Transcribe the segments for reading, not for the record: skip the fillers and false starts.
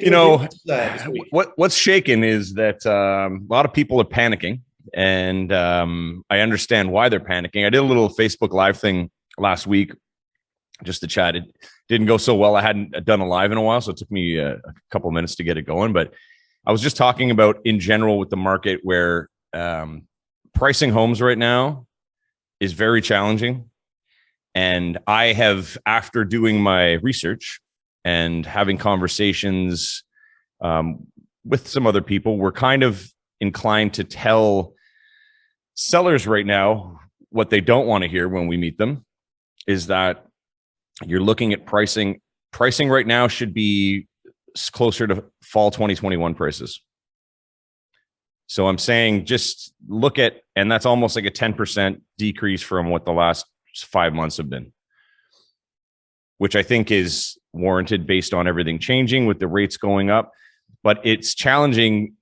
You know, this week? what's shaken is that a lot of people are panicking, and I understand why they're panicking. I did a little Facebook Live thing last week just to chat. It didn't go so well. I hadn't done a live in a while, so it took me a couple of minutes to get it going. But I was just talking about in general with the market where pricing homes right now is very challenging. And I have, after doing my research and having conversations with some other people, we're kind of inclined to tell sellers right now what they don't want to hear when we meet them is that you're looking at pricing. Pricing right now should be closer to fall 2021 prices. So I'm saying just look at, and that's almost like a 10% decrease from what the last 5 months have been, which I think is warranted based on everything changing with the rates going up. But it's challenging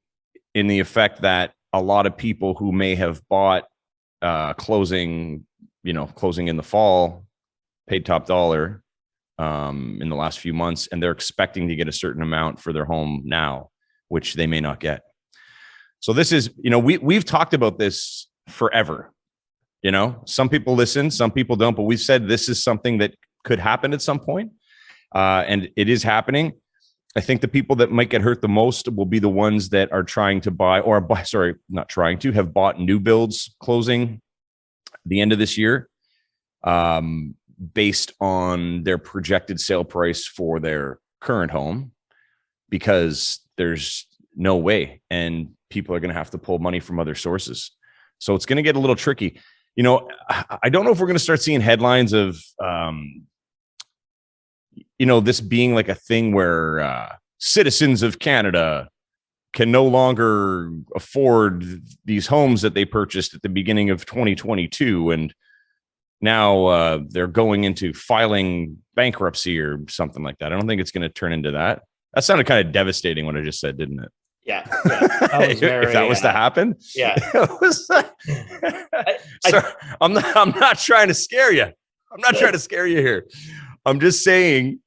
in the effect that a lot of people who may have bought closing in the fall, paid top dollar in the last few months, and they're expecting to get a certain amount for their home now, which they may not get. So this is, we've talked about this forever. Some people listen, some people don't, but we've said this is something that could happen at some point, and it is happening. I think the people that might get hurt the most will be the ones that are trying to have bought new builds closing the end of this year, based on their projected sale price for their current home, because there's no way, and people are going to have to pull money from other sources. So it's going to get a little tricky. I don't know if we're going to start seeing headlines of, this being like a thing where citizens of Canada can no longer afford these homes that they purchased at the beginning of 2022. And now they're going into filing bankruptcy or something like that. I don't think it's going to turn into that. That sounded kind of devastating what I just said, didn't it? Yeah. That was very, if that was to happen. Yeah. I'm not trying to scare you. I'm not trying to scare you here. I'm just saying,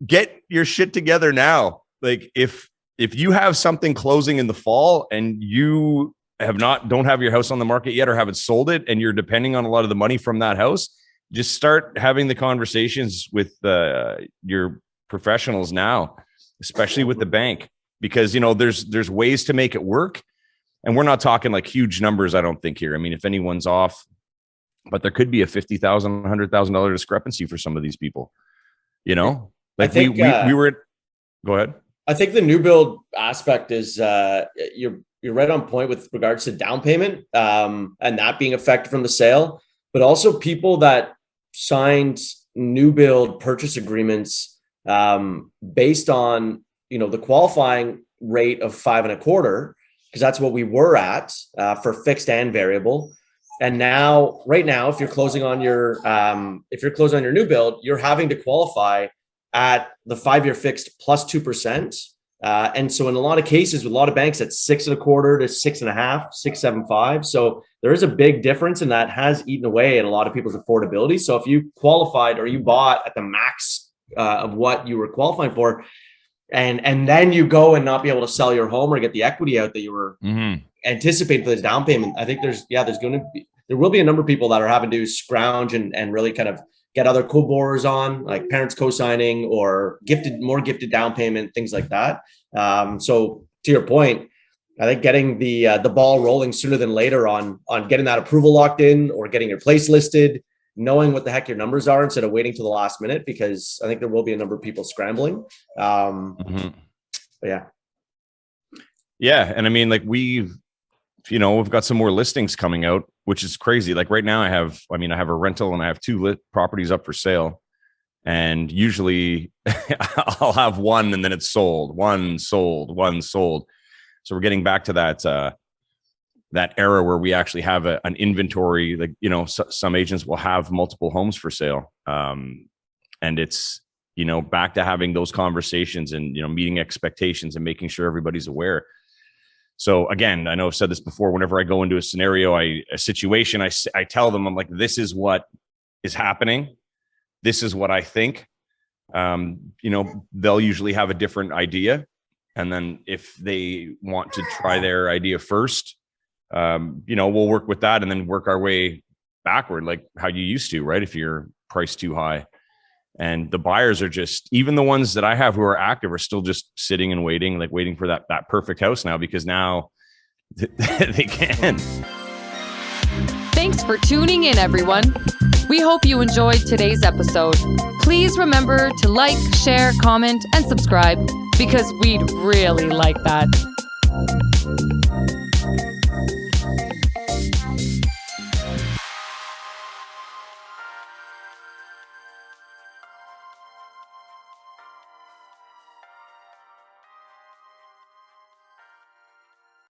get your shit together now. Like if you have something closing in the fall and you don't have your house on the market yet or haven't sold it, and you're depending on a lot of the money from that house, just start having the conversations with your professionals now, especially with the bank, because there's ways to make it work. And we're not talking like huge numbers, I don't think, here. I mean, if anyone's off, but there could be a $50,000, $100,000 discrepancy for some of these people. Like we were. Go ahead. I think the new build aspect is you're right on point with regards to down payment and that being affected from the sale, but also people that signed new build purchase agreements based on the qualifying rate of 5.25%, because that's what we were at for fixed and variable. And now, right now, if you're closing on your new build, you're having to qualify at the 5-year fixed plus 2%. And so in a lot of cases with a lot of banks, at 6.25% to 6.5%, 6.75%. So there is a big difference, and that has eaten away at a lot of people's affordability. So if you qualified or you bought at the max of what you were qualifying for, and then you go and not be able to sell your home or get the equity out that you were anticipating for the down payment, I think there will be a number of people that are having to scrounge and really kind of get other co-borrowers on, like parents co-signing or more gifted down payment, things like that. So to your point, I think getting the ball rolling sooner than later on getting that approval locked in or getting your place listed, knowing what the heck your numbers are instead of waiting till the last minute, because I think there will be a number of people scrambling. But yeah. Yeah. And I mean, like we've got some more listings coming out, which is crazy. Like right now I have a rental and I have 2 lit properties up for sale. And usually I'll have one and then it's sold, one sold. So we're getting back to that era where we actually have an inventory. Like, some agents will have multiple homes for sale. And it's, back to having those conversations and, meeting expectations and making sure everybody's aware. So again, I know I've said this before, whenever I go into a scenario, a situation, I tell them, I'm like, this is what is happening. This is what I think. They'll usually have a different idea. And then if they want to try their idea first, we'll work with that and then work our way backward, like how you used to, right? If you're priced too high. And the buyers are just, even the ones that I have who are active are still just sitting and waiting, like waiting for that perfect house now, because now they can. Thanks for tuning in, everyone. We hope you enjoyed today's episode. Please remember to like, share, comment, and subscribe, because we'd really like that.